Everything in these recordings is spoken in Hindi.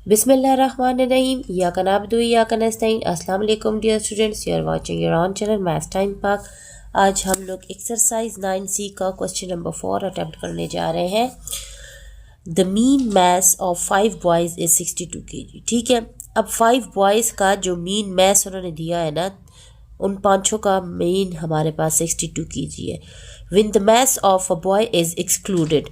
बिस्मिल्लाहिर्रहमानिर्रहीम। इय्याका नअबुदु व इय्याका नस्तईन। अस्सलाम वालेकुम dear students, you are watching your on channel maths time Pak. आज हम लोग एक्सरसाइज 9C का क्वेश्चन नंबर 4 अटेम्प्ट करने जा रहे हैं। The mean mass of 5 boys is 62 kg। ठीक है, अब 5 बॉयज़ का जो मीन मास उन्होंने दिया है ना, उन पाँचों का मीन हमारे पास 62 kg है। When the mass of a boy is excluded,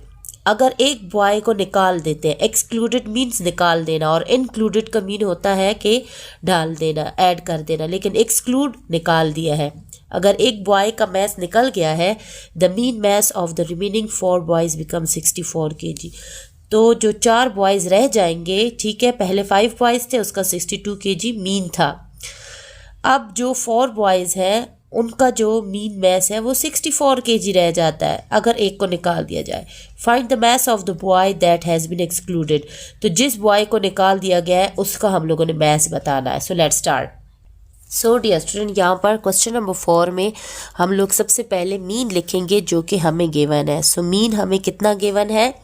अगर एक बॉय को निकाल देते हैं, एक्सक्लूडेड मीन्स निकाल देना और इंक्लूडेड का मीन होता है कि डाल देना, ऐड कर देना, लेकिन एक्सक्लूड निकाल दिया है। अगर एक बॉय का मैस निकल गया है, the mean mess of the remaining 4 boys become 64 kg। तो जो 4 बॉयज़ रह जाएंगे, ठीक है, पहले 5 बॉयज़ थे, उसका 62 kg मीन था। अब जो 4 बॉयज़ हैं उनका जो मीन मैस है वो 64 kg रह जाता है अगर एक को निकाल दिया जाए। Find the mass of the boy that has been excluded, तो जिस बॉय को निकाल दिया गया है उसका हम लोगों ने मैस बताना है। So let's start. So dear student, यहाँ पर क्वेश्चन नंबर 4 में हम लोग सबसे पहले मीन लिखेंगे जो कि हमें गिवन है। सो मीन हमें कितना गिवन है,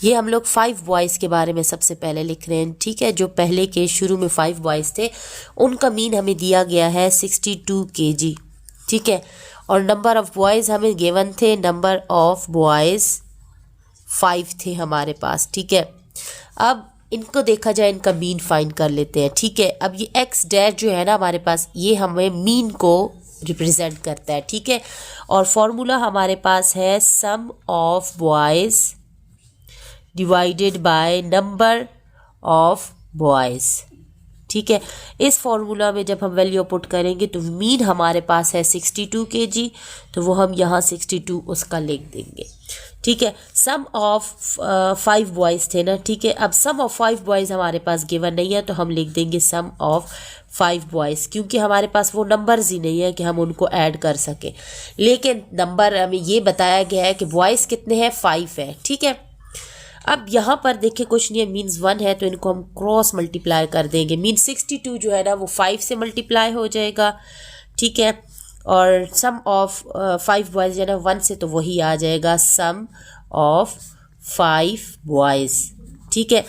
ये हम लोग 5 बॉयज़ के बारे में सबसे पहले लिख रहे हैं। ठीक है, जो पहले के शुरू में 5 बॉयज़ थे उनका मीन हमें दिया गया है 62 kg। ठीक है, और नंबर ऑफ़ बॉयज़ हमें गिवन थे, नंबर ऑफ़ बॉयज़ 5 थे हमारे पास। ठीक है, अब इनको देखा जाए, इनका मीन फाइंड कर लेते हैं। ठीक है, अब ये एक्स डैश जो है ना हमारे पास, ये हमें मीन को रिप्रेजेंट करता है। ठीक है, और फॉर्मूला हमारे पास है sum of boys divided by number of boys. ठीक है, इस फॉर्मूला में जब हम वैल्यू पुट करेंगे तो मीन हमारे पास है 62 kg, तो वो हम यहाँ 62 उसका लिख देंगे। ठीक है, सम ऑफ 5 बॉयज़ थे ना। ठीक है, अब सम ऑफ 5 बॉयज़ हमारे पास गिवन नहीं है, तो हम लिख देंगे सम ऑफ 5 बॉयज़, क्योंकि हमारे पास वो नंबर्स ही नहीं है कि हम उनको ऐड कर सकें। लेकिन नंबर हमें ये बताया गया है कि बॉयज़ कितने हैं, 5 है। ठीक है, अब यहाँ पर देखिए कुछ नहीं है, मीन्स 1 है, तो इनको हम क्रॉस मल्टीप्लाई कर देंगे। मीन 62 जो है ना वो 5 से मल्टीप्लाई हो जाएगा। ठीक है, और सम ऑफ 5 बॉयज़ जो है ना 1 से, तो वही आ जाएगा सम ऑफ 5 बॉयज़। ठीक है,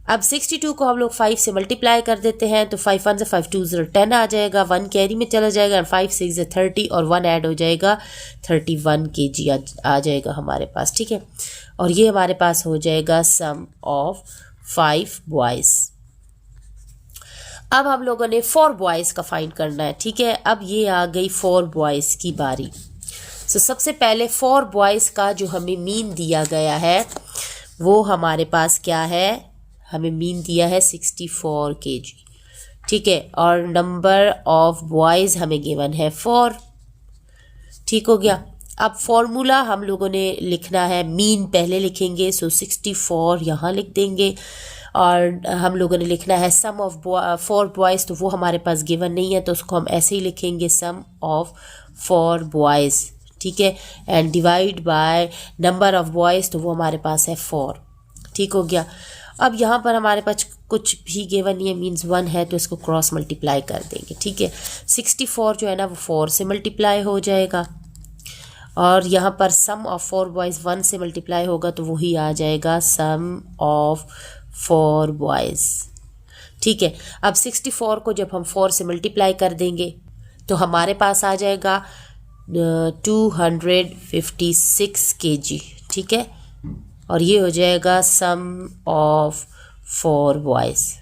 अब 62 को हम लोग 5 से मल्टीप्लाई कर देते हैं, तो 5 1 से 5 2 0 10 आ जाएगा, 1 कैरी में चला जाएगा, 5 6 से 30 और 1 ऐड हो जाएगा, 31 kg आ जाएगा हमारे पास। ठीक है, और ये हमारे पास हो जाएगा सम ऑफ 5 बॉयज़। अब हम लोगों ने 4 बॉयज़ का फाइंड करना है। ठीक है, अब ये आ गई 4 बॉयज़ की बारी। सो सबसे पहले 4 बॉयज़ का जो हमें मीन दिया गया है वो हमारे पास क्या है, हमें मीन दिया है 64 kg। ठीक है, और नंबर ऑफ बॉयज़ हमें गिवन है 4। ठीक हो गया। अब फॉर्मूला हम लोगों ने लिखना है, मीन पहले लिखेंगे, सो 64 यहाँ लिख देंगे, और हम लोगों ने लिखना है सम ऑफ 4 बॉयज़, तो वो हमारे पास गिवन नहीं है, तो उसको हम ऐसे ही लिखेंगे सम ऑफ 4 बॉयज़। ठीक है, and divide by number of boys, तो वो हमारे पास है 4। ठीक हो गया। अब यहाँ पर हमारे पास कुछ भी गिवन नहीं है, मीन्स 1 है, तो इसको क्रॉस मल्टीप्लाई कर देंगे। ठीक है, 64 जो है ना वो 4 से मल्टीप्लाई हो जाएगा, और यहाँ पर सम ऑफ 4 बॉयज़ 1 से मल्टीप्लाई होगा, तो वही आ जाएगा सम ऑफ 4 बॉयज़। ठीक है, अब 64 को जब हम 4 से मल्टीप्लाई कर देंगे तो हमारे पास आ जाएगा 256 kg। ठीक है, और ये हो जाएगा सम ऑफ 4 बॉयज़।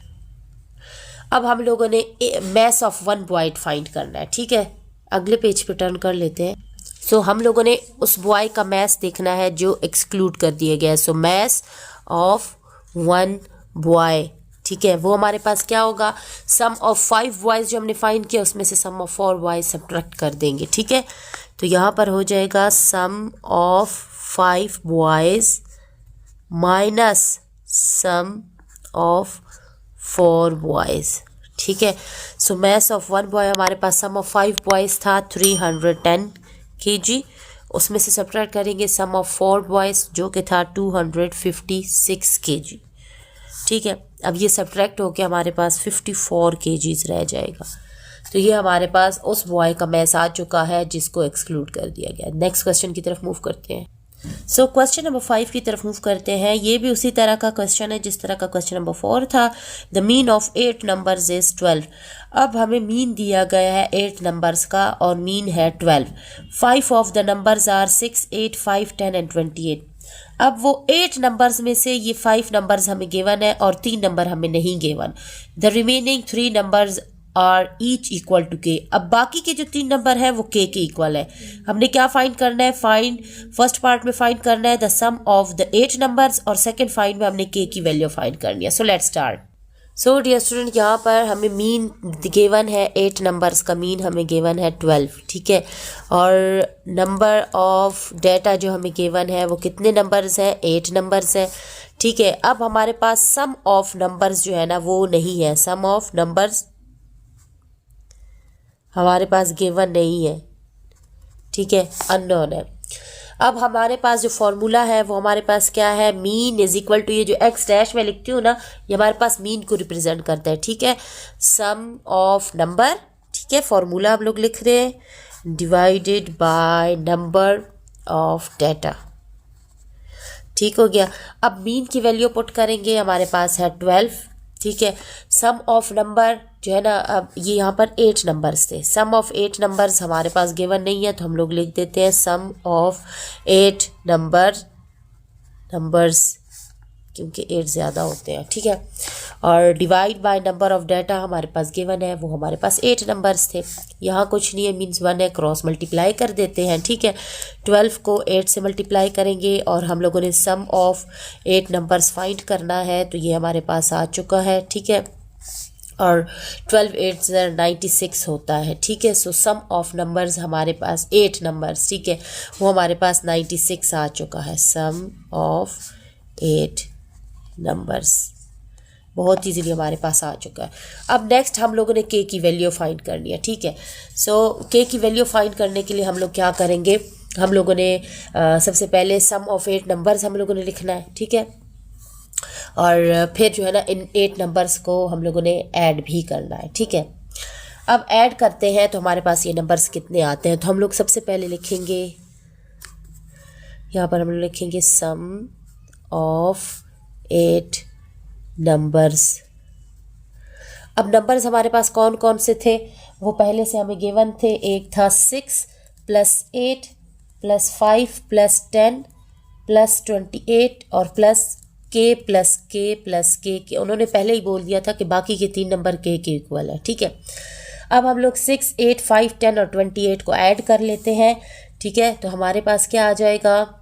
अब हम लोगों ने मैस ऑफ 1 बॉय फाइंड करना है। ठीक है, अगले पेज पे टर्न कर लेते हैं। सो हम लोगों ने उस बॉय का मैस देखना है जो एक्सक्लूड कर दिया गया है। सो मैस ऑफ 1 बॉय, ठीक है, वो हमारे पास क्या होगा, सम ऑफ 5 बॉयज़ जो हमने फाइंड किया उसमें से सम ऑफ 4 बॉयज़ सब्ट्रैक्ट कर देंगे। ठीक है, तो यहाँ पर हो जाएगा sum of 5 boys minus sum of 4 boys. ठीक है, सो मैस ऑफ 1 बॉय हमारे पास सम ऑफ 5 बॉयज़ था 310 kg, उसमें से सब्ट्रैक्ट करेंगे सम ऑफ 4 बॉयज़ जो कि था 256 kg। ठीक है, अब ये सब्ट्रैक्ट होकर हमारे पास 54 kg रह जाएगा। तो ये हमारे पास उस बॉय का मैस आ चुका है जिसको एक्सक्लूड कर दिया गया। नेक्स्ट क्वेश्चन की तरफ मूव करते हैं। सो क्वेश्चन नंबर 5 की तरफ मूव करते हैं। ये भी उसी तरह का क्वेश्चन है जिस तरह का क्वेश्चन नंबर 4 था। The mean of 8 numbers is 12। अब हमें मीन दिया गया है 8 नंबर्स का और मीन है 12। 5 of the numbers are 6, 8, 5, 10 and 28। अब वो 8 नंबर्स में से ये 5 नंबर्स हमें गिवन है और 3 नंबर हमें नहीं given. The remaining 3 numbers are each equal to k. अब बाकी के जो 3 नंबर है वो के इक्वल है। हमने क्या फाइंड करना है? फर्स्ट पार्ट में फाइंड करना है the sum of the 8 numbers और सेकंड फाइंड में हमने के की वैल्यू फाइंड करनी है। So let's start. So dear student, यहाँ पर हमें मीन गिवन है 8 नंबर्स का मीन हमें गिवन है 12, ठीक है। और नंबर ऑफ डेटा जो हमें गिवन है वो कितने नंबर्स हैं? 8 नंबर्स हैं, ठीक है। अब हमारे पास सम ऑफ नंबर्स जो है ना वो नहीं है। सम ऑफ नंबर्स हमारे पास गिवन नहीं है, ठीक है, अननोन है। अब हमारे पास जो फॉर्मूला है वो हमारे पास क्या है? मीन इज इक्वल टू, ये जो एक्स डैश में लिखती हूँ ना, ये हमारे पास मीन को रिप्रेजेंट करता है, ठीक है। सम ऑफ नंबर, ठीक है, फॉर्मूला हम लोग लिख रहे हैं, divided by number of data, ठीक हो गया। अब मीन की वैल्यू पुट करेंगे, हमारे पास है 12, ठीक है। सम ऑफ नंबर जो है ना, अब ये यहाँ पर 8 नंबर्स थे। सम ऑफ 8 नंबर्स हमारे पास गिवन नहीं है तो हम लोग लिख देते हैं सम ऑफ 8 नंबर्स, क्योंकि 8 ज़्यादा होते हैं, ठीक है। और divide by number of data हमारे पास गिवन है, वो हमारे पास 8 नंबर्स थे। यहाँ कुछ नहीं है, मीन्स 1 है, क्रॉस मल्टीप्लाई कर देते हैं, ठीक है। 12 को 8 से मल्टीप्लाई करेंगे और हम लोगों ने सम ऑफ 8 नंबर्स फाइंड करना है, तो ये हमारे पास आ चुका है, ठीक है। और 12 8 96 होता है, ठीक है। सो सम ऑफ नंबर्स हमारे पास 8 नंबर्स, ठीक है, वो हमारे पास 96 आ चुका है। सम ऑफ 8 नंबर्स बहुत ईजीली हमारे पास आ चुका है। अब नेक्स्ट हम लोगों ने के की वैल्यू फाइंड करनी है, ठीक है। सो के की वैल्यू फाइंड करने के लिए हम लोग क्या करेंगे? हम लोगों ने सबसे पहले सम ऑफ 8 नंबर्स हम लोगों ने लिखना है, ठीक है। और फिर जो है ना इन 8 नंबर्स को हम लोगों ने ऐड भी करना है, ठीक है। अब ऐड करते हैं तो हमारे पास ये नंबर्स कितने आते हैं, तो हम लोग सबसे पहले लिखेंगे, यहाँ पर हम लोग लिखेंगे सम ऑफ 8 नंबर्स। अब नंबर्स हमारे पास कौन कौन से थे वो पहले से हमें गिवन थे। एक था 6 + 8 + 5 + 10 + 28 और प्लस के उन्होंने पहले ही बोल दिया था कि बाकी के 3 नंबर के इक्वल है, ठीक है। अब हम लोग 6 8 5 10 और 28 को ऐड कर लेते हैं, ठीक है। तो हमारे पास क्या आ जाएगा?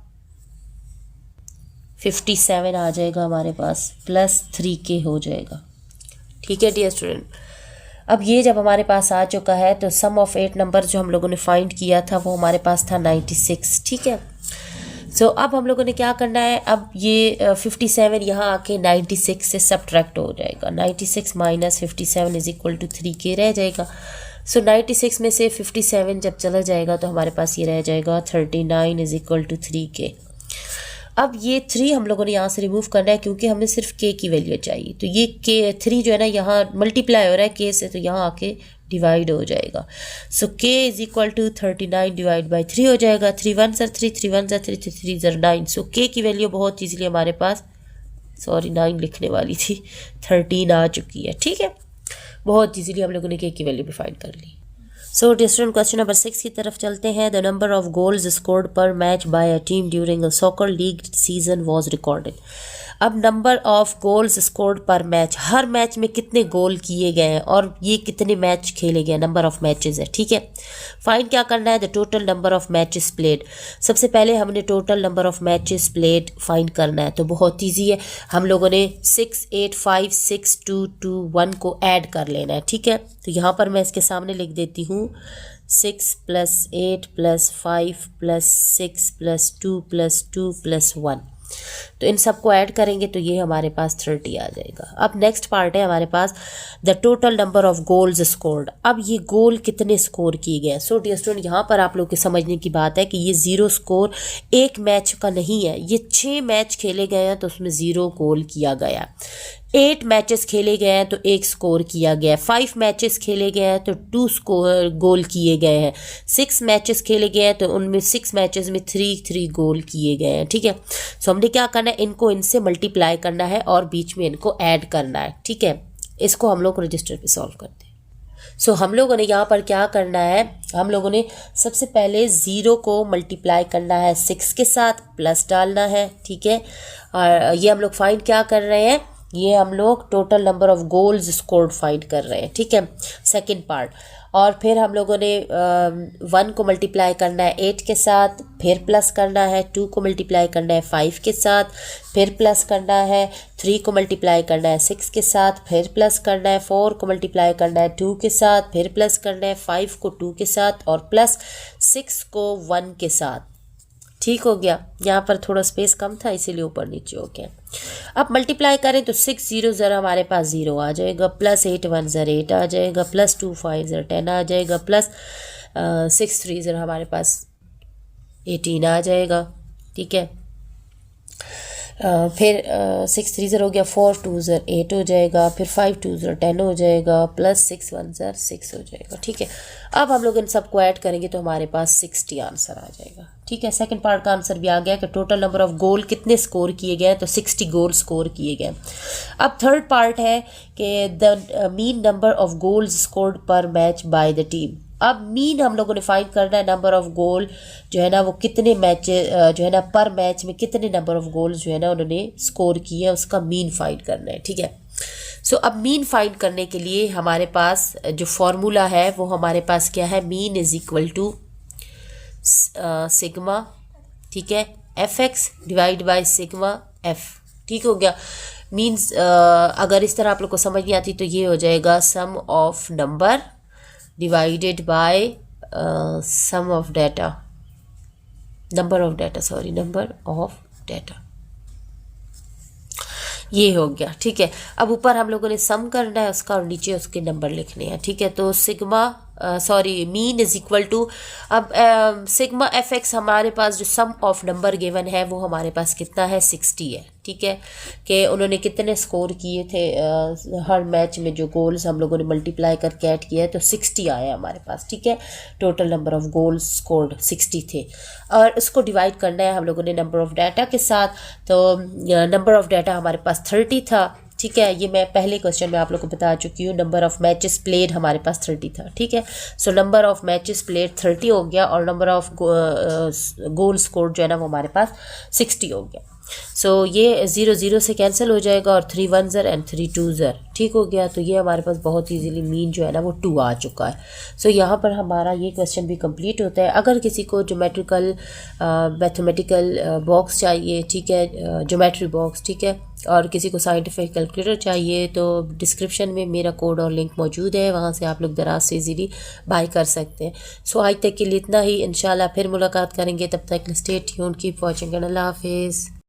57 आ जाएगा हमारे पास, प्लस 3k हो जाएगा, ठीक है डियर स्टूडेंट। अब ये जब हमारे पास आ चुका है तो सम ऑफ 8 नंबर जो हम लोगों ने फाइंड किया था वो हमारे पास था 96, ठीक है। सो अब हम लोगों ने क्या करना है? अब ये 57 यहाँ आके 96 से सब्ट्रैक्ट हो जाएगा। 96 - 57 इज इक्वल टू 3k रह जाएगा। सो 96 में से 57 जब चला जाएगा तो हमारे पास ये रह जाएगा 39 इज इक्वल टू 3k। अब ये 3 हम लोगों ने यहाँ से रिमूव करना है क्योंकि हमें सिर्फ के की वैल्यू चाहिए। तो ये के 3 जो है ना यहाँ मल्टीप्लाई हो रहा है के से, तो यहाँ आके डिवाइड हो जाएगा। So k is equal to 39 divide by 3 हो जाएगा। 3 1 3 3 1 3 3 3 9। सो के की वैल्यू बहुत ईजिली हमारे पास, सॉरी 9 लिखने वाली थी, 13 आ चुकी है, ठीक है। बहुत ईजिली हम लोगों ने के की वैल्यू भी फाइंड कर ली। सो डिस्टेंट क्वेश्चन नंबर 6 की तरफ चलते हैं। The number of goals scored per match by a team during a soccer league season was recorded. अब number of goals scored per match, हर मैच में कितने गोल किए गए हैं और ये कितने मैच खेले गए, नंबर ऑफ मैचेस है, ठीक है। फाइंड क्या करना है? The total number of matches played. सबसे पहले हमने total number of matches played find करना है, तो बहुत ईजी है। हम लोगों ने 6 8 5 6 2 2 1 को ऐड कर लेना है, ठीक है। तो यहाँ पर मैं इसके सामने लिख देती हूँ 6 + 8 + 5 + 6 + 2 + 2 + 1। तो इन सबको ऐड करेंगे तो ये हमारे पास 30 आ जाएगा। अब नेक्स्ट पार्ट है हमारे पास the total number of goals scored. अब ये गोल कितने स्कोर किए गए हैं। सो डियर स्टूडेंट, यहाँ पर आप लोग के समझने की बात है कि ये 0 स्कोर एक मैच का नहीं है, ये 6 मैच खेले गए हैं तो उसमें 0 गोल किया गया। 8 मैचेस खेले गए हैं तो 1 स्कोर किया गया है। 5 मैचेस खेले गए हैं तो 2 स्कोर गोल किए गए हैं। 6 मैचेस खेले गए हैं तो उनमें 6 मैचेस में 3 गोल किए गए हैं। ठीक है, सो हमने क्या करना है, इनको इनसे मल्टीप्लाई करना है और बीच में इनको ऐड करना है। ठीक है, इसको हम लोग रजिस्टर पे सॉल्व करते हैं। सो हम लोगों ने यहाँ पर क्या करना है, हम लोगों ने सबसे पहले 0 को मल्टीप्लाई करना है 6 के साथ, प्लस डालना है। ठीक है, और ये हम लोग फाइंड क्या कर रहे हैं, ये हम लोग total number of goals scored find कर रहे हैं। ठीक है, सेकंड पार्ट। और फिर हम लोगों ने 1 को मल्टीप्लाई करना है 8 के साथ, फिर प्लस करना है 2 को मल्टीप्लाई करना है 5 के साथ, फिर प्लस करना है 3 को मल्टीप्लाई करना है 6 के साथ, फिर प्लस करना है 4 को मल्टीप्लाई करना है 2 के साथ, फिर प्लस करना है 5 को 2 के साथ और प्लस 6 को 1 के साथ। ठीक हो गया, यहाँ पर थोड़ा स्पेस कम था इसीलिए ऊपर नीचे हो गया। अब मल्टीप्लाई करें तो 6 0 ज़रा हमारे पास 0 आ जाएगा, प्लस 8 1 ज़रा 8 आ जाएगा, प्लस 2 5 ज़रा 10 आ जाएगा, प्लस 6 3 ज़रा हमारे पास 18 आ जाएगा। ठीक है, फिर 6 3 ज़रा हो गया, 4 2 ज़रा 8 हो जाएगा, फिर 5 2 ज़रा 10 हो जाएगा, प्लस 6 1 ज़रा 6 हो जाएगा। ठीक है, अब हम लोग इन सबको ऐड करेंगे तो हमारे पास 60 आंसर आ जाएगा। ठीक है, सेकंड पार्ट का आंसर भी आ गया कि टोटल नंबर ऑफ गोल कितने स्कोर किए गए, तो 60 गोल स्कोर किए गए। अब थर्ड पार्ट है कि the mean number of goals scored per match by the team. अब मीन हम लोगों ने फाइंड करना है, नंबर ऑफ गोल जो है ना वो कितने मैच जो है ना पर मैच में कितने नंबर ऑफ गोल्स जो है ना उन्होंने स्कोर किए है, उसका मीन फाइंड करना है। ठीक है, सो अब मीन फाइंड करने के लिए हमारे पास जो फॉर्मूला है वो हमारे पास क्या है, mean is equal to sigma. ठीक है, f x divide by sigma f. ठीक हो गया, मीन्स अगर इस तरह आप लोग को समझ नहीं आती तो ये हो जाएगा sum of number divided by sum of data, number of data, ये हो गया। ठीक है, अब ऊपर हम लोगों ने सम करना है उसका और नीचे उसके नंबर लिखने हैं। ठीक है, तो sigma mean is equal to, अब सिग्मा एफ एक्स हमारे पास जो सम ऑफ नंबर गिवन है वो हमारे पास कितना है, 60 है। ठीक है, कि उन्होंने कितने स्कोर किए थे हर मैच में, जो गोल्स हम लोगों ने मल्टीप्लाई करके ऐड किया है तो 60 आया हमारे पास। ठीक है, total number of goals scored 60 थे और इसको डिवाइड करना है हम लोगों ने नंबर ऑफ डाटा के साथ, तो नंबर ऑफ डाटा हमारे पास 30 था। ठीक है, ये मैं पहले क्वेश्चन में आप लोग को बता चुकी हूँ, नंबर ऑफ मैचेस प्लेड हमारे पास 30 था। ठीक है, so number of matches played 30 हो गया और नंबर ऑफ गोल स्कोर जो है ना वो हमारे पास 60 हो गया। सो ये 0 0 से कैंसिल हो जाएगा और 3 1 ज़र एंड 3 2 ज़र। ठीक हो गया, तो ये हमारे पास बहुत इजीली मीन जो है ना वो 2 आ चुका है। सो यहाँ पर हमारा ये क्वेश्चन भी कंप्लीट होता है। अगर किसी को ज्योमेट्रिकल मैथमेटिकल बॉक्स चाहिए, ठीक है, ज्योमेट्री बॉक्स, ठीक है, और किसी को साइंटिफिक कैलकुलेटर चाहिए तो डिस्क्रिप्शन में मेरा कोड और लिंक मौजूद है, वहाँ से आप लोग दराज से इजीली बाय कर सकते हैं। सो आज तक के लिए इतना ही, इंशाल्लाह फिर मुलाकात करेंगे, तब तक stay tuned, keep watching and अल्लाह हाफिज़।